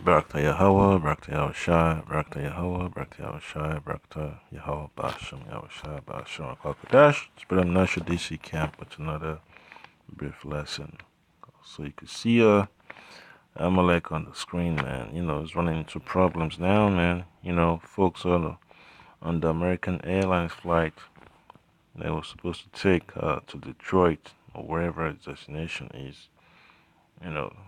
Barakta Yahweh, Barakta Yahushai, Barakta Yahweh, Barakta Yahushai, Barakta Yahweh, Basham Yahushai, Basham Kwakadash. Spirit of Nasha DC camp with another brief lesson. So you can see Amalek on the screen, man. It's running into problems now, man. Folks on the American Airlines flight they were supposed to take to Detroit or wherever its destination is.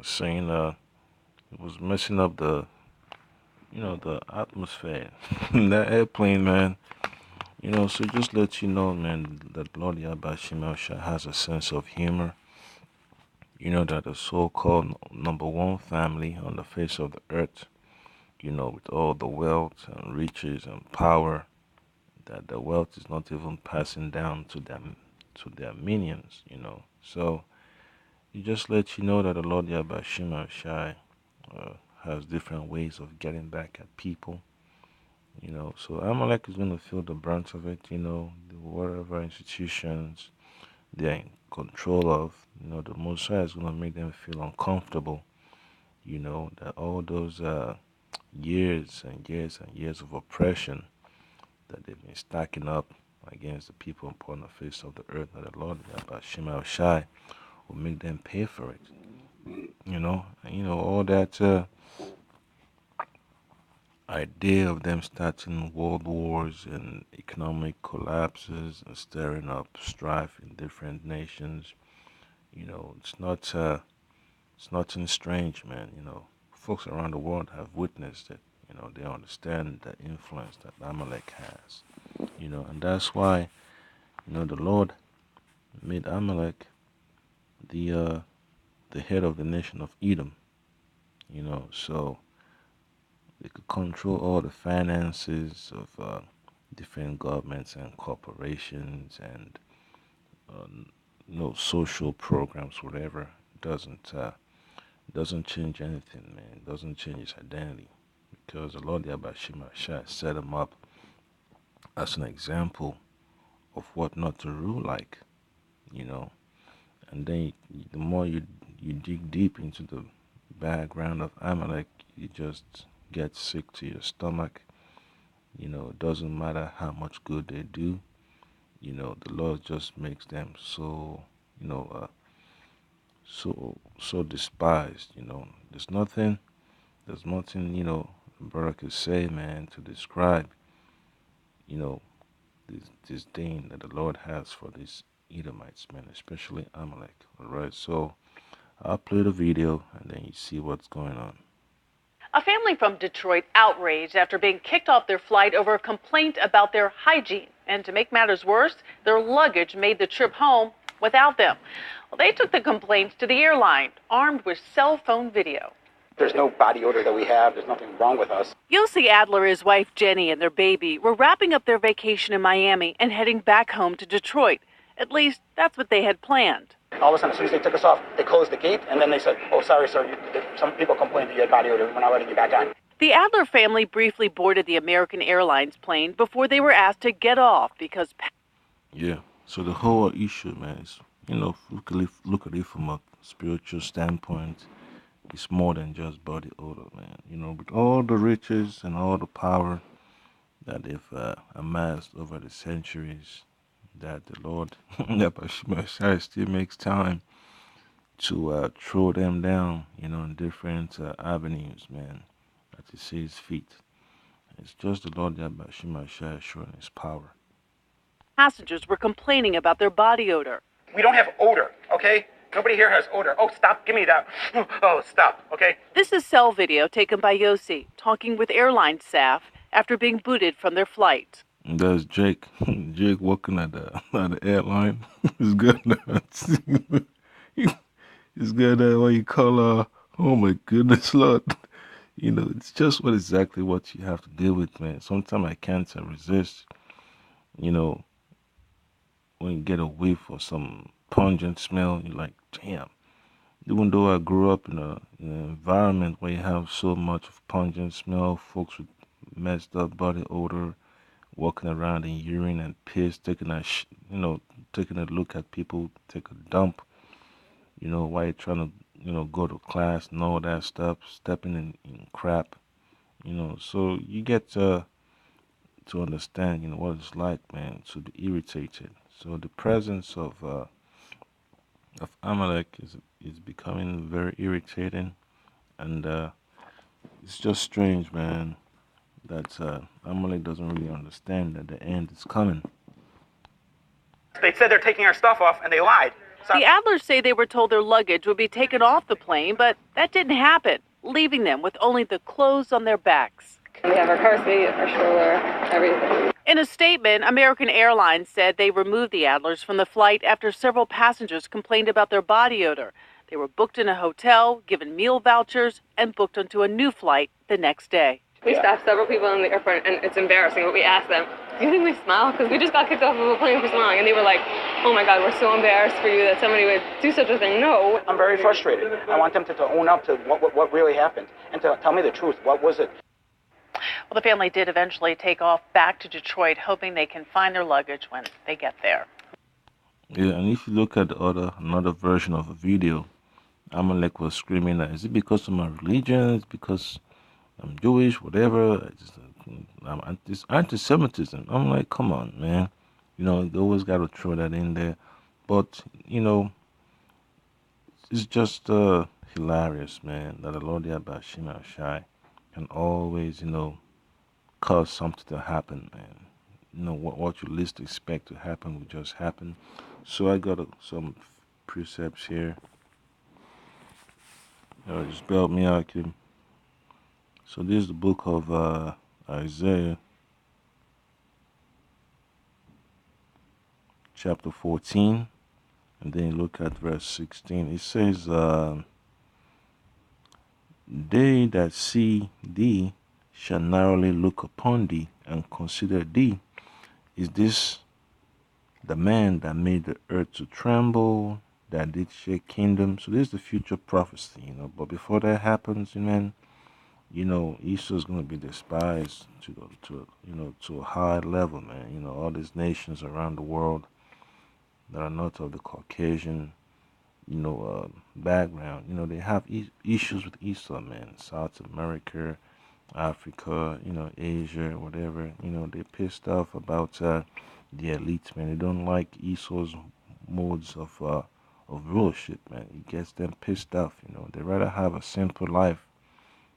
Saying it was messing up the atmosphere in that airplane, man. So just let you know, man, that Lord Yabashimosha has a sense of humor. That the so-called number one family on the face of the earth, with all the wealth and riches and power, that the wealth is not even passing down to their minions. So you just let you know that the Lord Yabashimosha uh, has different ways of getting back at people. So Amalek is going to feel the brunt of it, whatever institutions they're in control of, the Messiah is going to make them feel uncomfortable, that all those years and years and years of oppression that they've been stacking up against the people upon the face of the earth, that the Lord, Shema Shai, will make them pay for it, all that idea of them starting world wars and economic collapses and stirring up strife in different nations. It's nothing strange, man. Folks around the world have witnessed it. They understand the influence that Amalek has. And that's why the Lord made Amalek the uh, the head of the nation of Edom. So they could control all the finances of different governments and corporations and uh, social programs, whatever. Doesn't change anything, man. It doesn't change his identity because the Lord Yabashima Shah set him up as an example of what not to rule like, you know. And then the more you dig deep into the background of Amalek, you just get sick to your stomach. It doesn't matter how much good they do. The Lord just makes them so, so despised. There's nothing, Brother could say, man, to describe, you know, this disdain that the Lord has for these Edomites, man, especially Amalek. All right, so I'll play the video and then you see what's going on. A family from Detroit outraged after being kicked off their flight over a complaint about their hygiene. And to make matters worse, their luggage made the trip home without them. Well, they took the complaints to the airline, armed with cell phone video. There's no body odor that we have. There's nothing wrong with us. Yossi Adler, his wife Jenny, and their baby were wrapping up their vacation in Miami and heading back home to Detroit. At least, that's what they had planned. All of a sudden, as soon as they took us off, they closed the gate, and then they said, "Oh, sorry, sir. Some people complained that you had body odor. We're not letting you back on." The Adler family briefly boarded the American Airlines plane before they were asked to get off because... Yeah, so the whole issue, man, is, look at it from a spiritual standpoint. It's more than just body odor, man. With all the riches and all the power that they've amassed over the centuries, that the Lord Yabashimashai still makes time to throw them down, in different avenues, man, at He sees fit. It's just the Lord Yabashimashai showing His power. Passengers were complaining about their body odor. We don't have odor, okay? Nobody here has odor. Oh, stop. Give me that. Oh, stop, okay? This is cell video taken by Yossi talking with airline staff after being booted from their flight. And there's Jake. Jake working at the airline. He's good at he's good at what you call oh my goodness, Lord. It's just exactly what you have to deal with, man. Sometimes I can't resist, you know, when you get a whiff or some pungent smell, you're like, damn. Even though I grew up in an environment where you have so much of pungent smell, folks with messed up body odor, walking around in urine and piss, taking a look at people take a dump, while you're trying to, go to class, know that stuff, stepping in crap, so you get to understand, what it's like, man, to be irritated. So the presence of Amalek is becoming very irritating, and it's just strange, man, that Amalek doesn't really understand that the end is coming. They said they're taking our stuff off, and they lied. The Adlers say they were told their luggage would be taken off the plane, but that didn't happen, leaving them with only the clothes on their backs. We have our car seat, our stroller, everything. In a statement, American Airlines said they removed the Adlers from the flight after several passengers complained about their body odor. They were booked in a hotel, given meal vouchers, and booked onto a new flight the next day. We stopped several people in the airport, and it's embarrassing, but we asked them, do you think we smile? Because we just got kicked off of a plane for smiling. And they were like, oh my God, we're so embarrassed for you that somebody would do such a thing. No. I'm very frustrated. I want them to own up to what really happened and to tell me the truth. What was it? Well, the family did eventually take off back to Detroit, hoping they can find their luggage when they get there. Yeah, and if you look at another version of a video, Amalek was screaming that, is it because of my religion? It's because I'm Jewish, whatever. It's anti-Semitism. I'm like, come on, man. They always got to throw that in there. But, it's just hilarious, man, that the Lord Yabashim Shai can always, cause something to happen, man. What you least expect to happen will just happen. So I got some precepts here. Just help me out, kid. So this is the book of Isaiah, chapter 14, and then you look at verse 16. It says, they that see thee shall narrowly look upon thee and consider thee. Is this the man that made the earth to tremble, that did shake kingdoms? So this is the future prophecy, But before that happens, man, Esau's gonna be despised to a high level, man. All these nations around the world that are not of the Caucasian, background, they have issues with Esau, man. South America, Africa, Asia, whatever, they pissed off about the elites, man. They don't like Esau's modes of rulership, man. It gets them pissed off, They rather have a simple life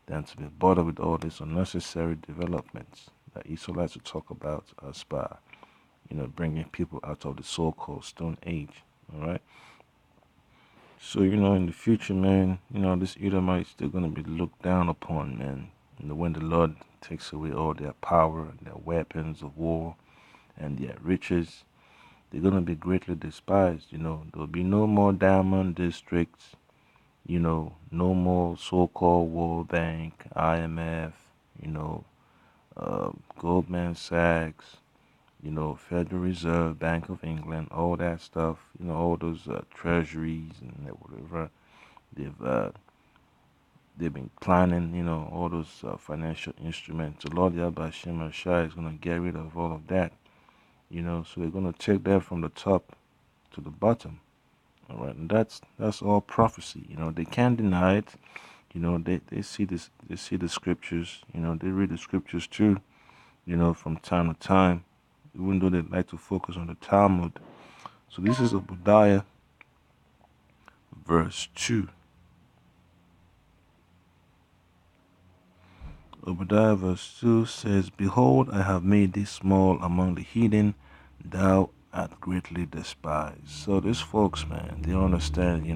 than to be bothered with all these unnecessary developments that Esau likes to talk about as by, bringing people out of the so-called Stone Age, all right? So, in the future, man, this Edomites, they're going to be looked down upon, man. When the Lord takes away all their power, their weapons of war, and their riches, they're going to be greatly despised, There'll be no more diamond districts, no more so-called World Bank, IMF, Goldman Sachs, Federal Reserve, Bank of England, all that stuff, all those treasuries and whatever they've been planning, all those financial instruments. The Lord Yabashim Shai is going to get rid of all of that, so they're going to take that from the top to the bottom. All right, and that's all prophecy. They can't deny it. They see this. They see the scriptures. They read the scriptures too. From time to time, even though they like to focus on the Talmud. So this is Obadiah, verse 2. Obadiah verse 2 says, behold, I have made thee small among the heathen, thou art greatly despised. So these folks, man, they understand,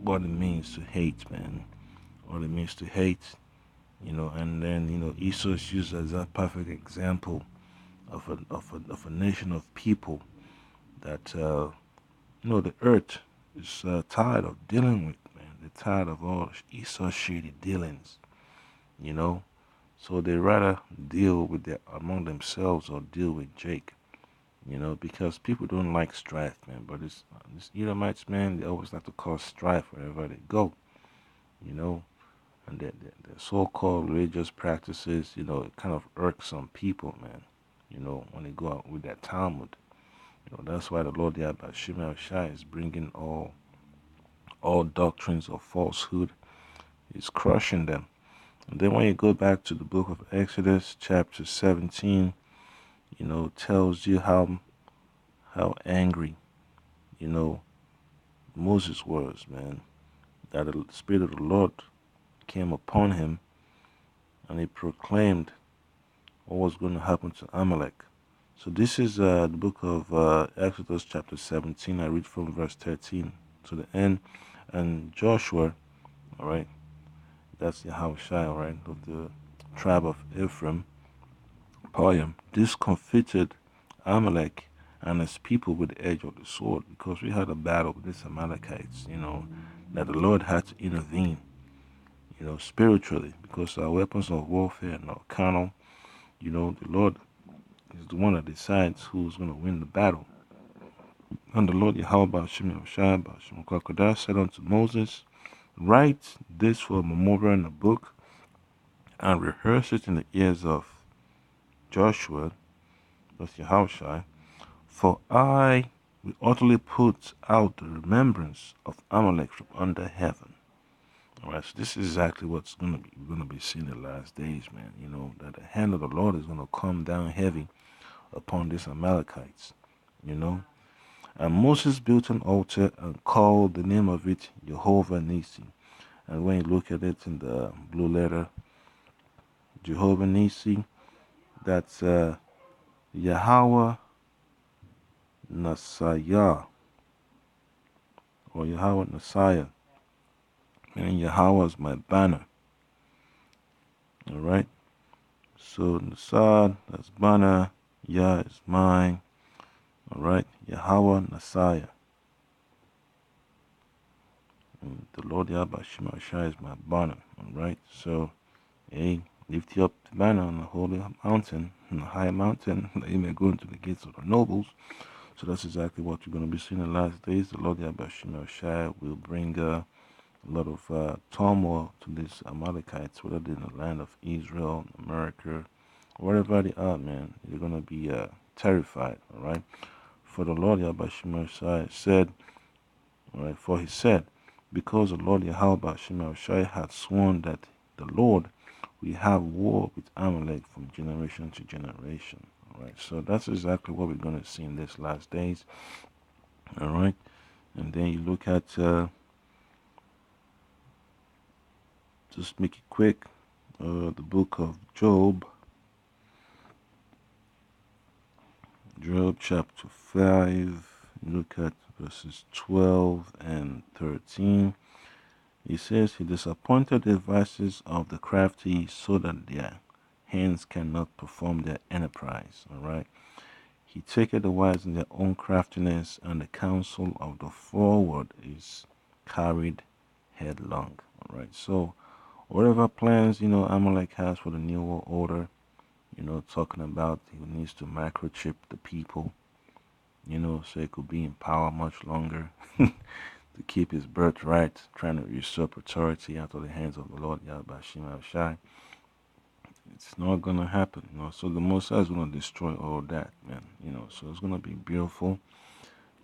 what it means to hate, man. What it means to hate, and then, Esau is used as a perfect example of a nation of people that, the earth is tired of dealing with, man. They're tired of all Esau's shady dealings, So they rather deal with among themselves or deal with Jake, because people don't like strife, man. But this Edomites, man, they always like to cause strife wherever they go, and their so-called religious practices, it kind of irks some people, man, when they go out with that Talmud. That's why the Lord Yabashim Shai is bringing all all doctrines of falsehood. He's crushing them. And then when you go back to the book of Exodus, chapter 17, tells you how angry, you know, Moses was, man. That the Spirit of the Lord came upon him and he proclaimed what was going to happen to Amalek. So this is the book of Exodus chapter 17. I read from verse 13 to the end. And Joshua, all right, that's Yahushua, all right, of the tribe of Ephraim, Payam, discomfited Amalek and his people with the edge of the sword, because we had a battle with these Amalekites, that the Lord had to intervene, spiritually, because our weapons of warfare are not carnal. The Lord is the one that decides who's going to win the battle. And the Lord Yahweh Ba'ashem Yahushua Ba'ashem Kwakwadah said unto Moses, write this for a memorial in a book and rehearse it in the ears of Joshua, that's Yahushua, for I will utterly put out the remembrance of Amalek from under heaven. Alright, so this is exactly what's we're gonna be seeing in the last days, man. That the hand of the Lord is gonna come down heavy upon these Amalekites. And Moses built an altar and called the name of it Jehovah Nisi. And when you look at it in the blue letter, Jehovah Nisi, that's Yahweh Nasayah, or Yahweh Nasayah, meaning Yahweh is my banner. Alright? So Nasad, that's banner, Yah is mine. Alright? Yahweh Nasayah. And the Lord Yahweh Shemashai is my banner. Alright? So, hey, lift you up the banner on the holy mountain, on the high mountain, that you may go into the gates of the nobles. So that's exactly what you're going to be seeing in the last days. The Lord Yahweh Shemashai will bring a lot of turmoil to these Amalekites, whether they're in the land of Israel, America, wherever they are, man. You're going to be terrified, all right? For the Lord Yahweh Shemashai said, all right, for he said, because the Lord Yahweh Shemashai had sworn that the Lord will have war with Amalek from generation to generation. All right, so that's exactly what we're going to see in these last days. All right, and then you look at, just make it quick, the book of Job, chapter 5, look at verses 12 and 13. He says, he disappointed the devices of the crafty so that their hands cannot perform their enterprise. All right. He taketh the wise in their own craftiness, and the counsel of the forward is carried headlong. All right. So, whatever plans Amalek has for the new world order, talking about he needs to microchip the people, so he could be in power much longer, to keep his birthright, trying to usurp authority out of the hands of the Lord Yahweh Shai. It's not gonna happen, So the Most High is gonna destroy all that, man. So it's gonna be beautiful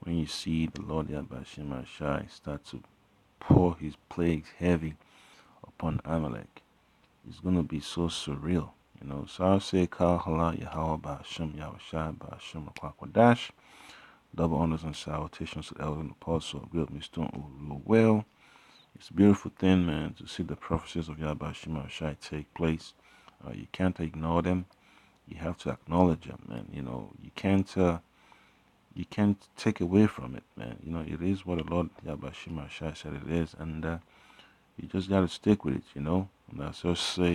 when you see the Lord Yahweh Shai start to pour his plagues heavy upon Amalek. It's gonna be so surreal, So I'll say Kal Hala Yahweh Ba'ashem Yahushai Ba'ashem Rakwadash. Double honors and salutations to the elder and apostle of Real Stone who rule well. It's a beautiful thing, man, to see the prophecies of Yahweh Shema Shai take place. You can't ignore them. You have to acknowledge them, man. You can't take away from it, man. It is what the Lord Yahweh Shema Shai said it is, and you just gotta stick with it, And I just say,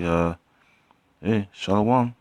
hey, Shalom,